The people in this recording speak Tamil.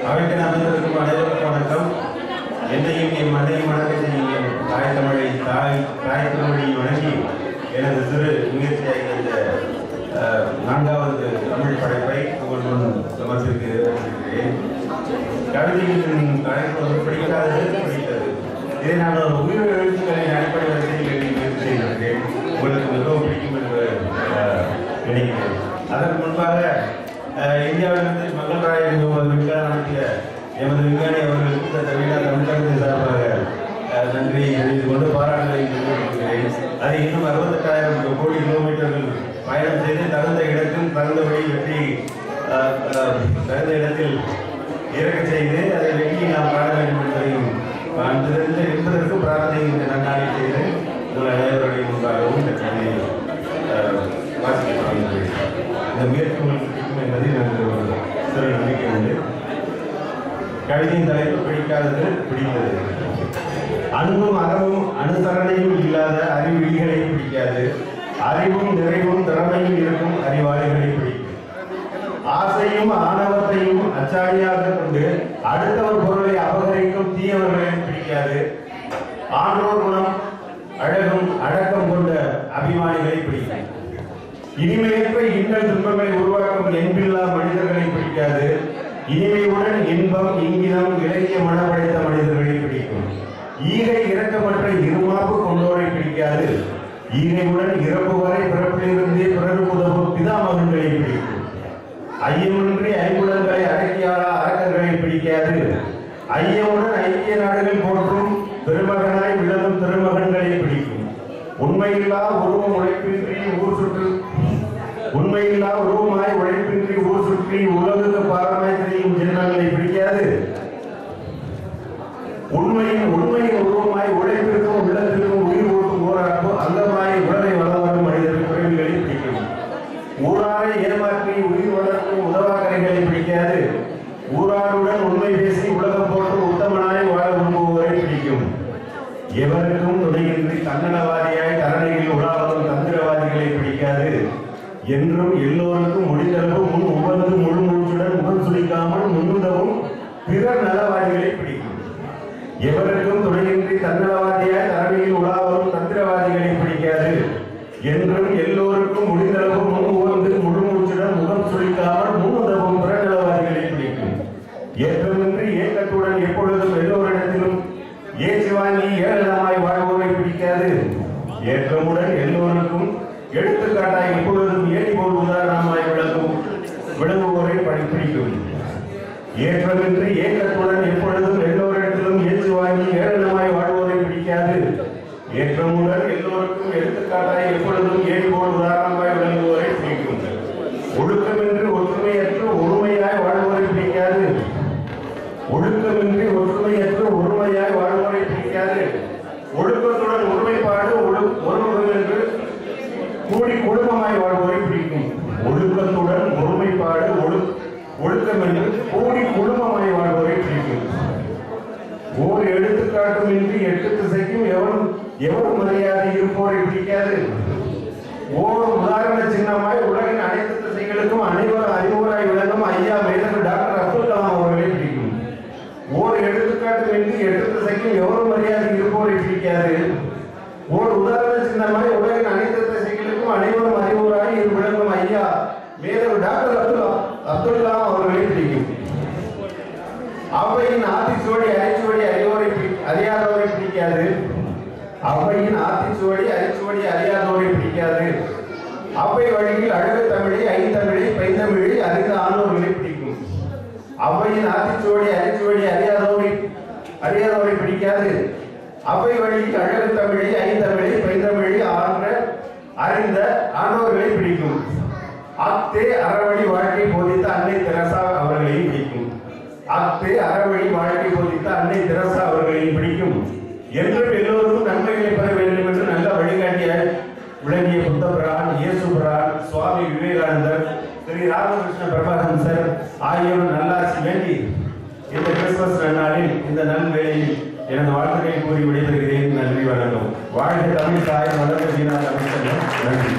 அவைக்கு அமைந்திருக்கும் அனைவருக்கும் வணக்கம். என்னையும் என் மண்ணையும் வணக்க செய்யும் தாய் தமிழை தாய் தமிழை வணங்கி எனது சிறு முயற்சியாக இந்த 4வது தமிழ் படைப்பை உங்கள் முன் சமர்ப்பிக்கிறேன். கவிதையின் அழைப்பு பிடிக்காதது பிடித்தது. இதை நான் ஒரு உயிர் எழுத்துக்களின் அடிப்படை வரிசையில் முயற்சி செய்திருக்கிறேன். உங்களுக்கு மிகவும் பிடிக்கும் என்று நினைக்கிறேன். அதற்கு முன்பாக இந்தியாவிலிருந்து மங்கள்ராய் விஞ்ஞான நடத்திய எமது விஞ்ஞானி அவர்களுக்கு இந்த தமிழகத்தை சார்பாக நன்றியை தெரிவித்துக் கொண்டு பாராட்டுகளை தெரிவிக்கிறேன். அதை இன்னும் 68,000 கோடி கிலோமீட்டர்கள் பயணம் செய்து தகுந்த இடத்தில் தகுந்தபடி வெற்றி தகுந்த இடத்தில் இறக்க செய்து அதை வெற்றி நாம் காண வேண்டும் என்பதையும் என்பதற்கு பிரார்த்தனை இந்த நன்னாளில் செய்து உங்கள் அனைவருடைய முன்பாகவும் இந்த கவிதையை வாசிக்க இந்த முயற்சி உங்களுக்கு பிடிக்கும் என்பதை எனக்கு சிறு நம்பிக்கை உண்டு. கவிதையின் தலைப்பு பிடிக்காதது பிடித்தது. அன்பும் அறமும் அனுசரணையும் இல்லாத அறிவிலிகளை பிடிக்காது. அறிவும் நிறைவும் திறமையும் இருக்கும் அறிவாளிகளை பிடிக்கும். ஆசையும் ஆணவத்தையும் அச்சாடியாக கொண்டு அடுத்தவர் பொருளை அபகரிக்கும் தீயவர்களை பிடிக்காது. ஆன்றோர் குணம் அழகும் அடக்கம் கொண்ட அபிமானிகளை பிடிக்கும். இனிமையற்ற இன்னல் துன்பங்களை உருவாக்கும் என்பில்லா மனிதர்களை பிடிக்காது. இனிமையுடன் இன்பம் இங்கிதம் இலக்கிய மனப்படைத்த மனிதர்களை பிடிக்கும். ஈகை இரக்கமற்ற இருமாப்பு கொண்டோரை பிடிக்காது. ஈகையுடன் இறப்பு வரை பிறப்பிலிருந்தே பிறருக்கு உதவும் பிதாமகன்களை பிடிக்கும். ஐயமின்றி ஐம்புலன்களை அடக்கியாள அரக்கர்களை பிடிக்காது. ஐயமுடன் ஐக்கிய நாடுகள் போற்றும் பெருமகனாய் விளங்கும் திருமகன்களை பிடிக்கும். உண்மையில்லா உருவம் உழைப்பின்றி ஊர் சுற்று உண்மையில்லா உருவமாய் உழைப்பின்றி ஊர் சுற்றி உலகுக்கு பாரமாய் தெரியும் ஜென்மங்களை பிடிக்காது. உண்மையின் உருவமாய் உழைப்பிற்கும் உள்ளத்திற்கும் உயிர் ஊட்டும் ஓராக்கும் அங்கமாய் உடலை வளரும் மனிதர்கள் குறைவுகளை பிடிக்கும். ஊராரை ஏமாற்றி உயிர் வளர்க்கும் உதவாக்கரைகளை பிடிக்காது. ஊராருடன் உண்மை பேசி உலகம் போட்டு உத்தமனாய் வாழ விரும்புவோரை பிடிக்கும். எவருக்கும் துணையின்றி தன்னலவாதியாய் தரணியில் உலாவரும் தந்திரவாதிகளை பிடிக்காது. என்றும் எல்லோருக்கும் முடிந்தளவு முன் உகந்து முழு மூச்சுடன் முகம் சுளிக்காமல் முன்னுதவும் பிறர் நலவாதிகளை பிடிக்கும். எவருக்கும் துணையின்றி தன்னலவாதியாய் தரணியில் உலாவரும் தந்திரவாதிகளை பிடிக்காது. என்றும் எல்லோருக்கும் முடிந்தளவு முன் உகந்து முழு மூச்சுடன் முகம் சுளிக்காமல் முன்னுதவும் பிறர் நலவாதிகளை பிடிக்கும். ஏற்றமின்றி ஏக்கத்துடன் எப்பொழுதும் எல்லோரிடத்திலும் ஏற்றி வாங்கி ஏளனமாய் வாழ்வோரை பிடிக்காது. ஏற்றமுடன் எல்லோருக்கும் எடுத்துக்காட்டாய் எப்பொழுதும் ஏறி போல் உதாரணமாய் விளங்குவோரை பிடிக்கும். ஏற்றமின்றி ஏக்கத்துடன் எப்பொழுதும் எல்லோரிடத்திலும் ஏற்றி வாங்கி ஏளனமாய் வாழ்வோரை பிடிக்காது. ஏற்றமுடன் எல்லோருக்கும் எடுத்துக்காட்டாய் எப்பொழுதும் ஏறி போல் உதாரணமாய் விளங்குவோரை பிடிக்கும். ஒழுக்கமின்றி ஒற்றுமையற்ற ஒருமையாய் வாழ்வோரை பிடிக்காது. ஒழுக்கமின்றி ஒற்றுமையற்ற ஒருமையாய் வாழ்வோரை பிடிக்காது. ஒழுக்கத்துடன் ஒருமைப்பாடு ஒருமுகம் என்று கூடி குடும்பமாய் வாழ்வோரை பிடிக்கும். ஒழுக்கத்துடன் ஒருமைப்பாடு ஒழுக்கம் என்று கூடி குடும்பமாய் வாழ்வோரை பிடிக்கும். ஓர் எடுத்துக்காட்டுமின்றி 8 திசைக்கும் எவரும் மரியாதை இருப்போரை பிடிக்காது. ஓர் உதாரண சின்னமாய் உலகின் அனைத்து திசைகளுக்கும் அனைவரும் அறிவுராய் விளங்கும் ஐயா மேதகு டாக்டர் அப்துல் கலாம் அவர்களை பிடிக்கும். ஓர் எடுத்துக்காட்டுமின்றி 8 திசைக்கும் எவரும் மரியாதை இருப்போரை பிடிக்காது. ஓர் உதாரண சின்னமாய் உலகின் அனைத்து திசைகளுக்கும் அனைவரும் அறிவுராய் விளங்கும் ஐயா மேதகு டாக்டர் அப்துல் கலாம் அவர்களை பிடிக்கும். அவையின் ஆத்திச்சுவடி அரிச்சுவடி அறியாதோரை பிடிக்காது. அவையின் ஆத்திச்சுவடி அரிச்சுவடி அறியாதோரை பிடிக்காது. அவை வழியில் அழகு தமிழை ஐந்தமிழை பைந்தமிழை அறிந்த ஆணோர்களை பிடிக்கும். அவையின் ஆத்திச்சுவடி அரிச்சுவடி அறியாதோரை பிடிக்காது. அவை வழியில் அழகு தமிழை ஐந்தமிழை பைந்தமிழை அறிந்த ஆண்டோர்களை பிடிக்கும். அத்தே அறவழி வாழ்க்கை போதித்த அன்னை தெரசா அவர்களையும் பிடிக்கும். அத்தே அறவழி வாழ்க்கை போதித்த அன்னை தெரசா அவர்களையும் பிடிக்கும். என்றும் எல்லோருக்கும் நன்மைகளை பெற வேண்டும் என்று நல்ல வழிகாட்டியாய் விளங்கிய புத்த பிரான், இயேசு பிரான், சுவாமி விவேகானந்தர், ஸ்ரீ ராமகிருஷ்ண பிரபஹம்சர் ஆகியோர் நல்லாசி வேண்டி இந்த கிறிஸ்துமஸ் நன்னாளில் இந்த நல்வேளையில் எனது வாழ்த்துக்களை கூறி விடைபெறுகிறேன். நன்றி, வணக்கம். வாழ்க தமிழ் தாய், வளர்ந்த வீணா தமிழ். நன்றி.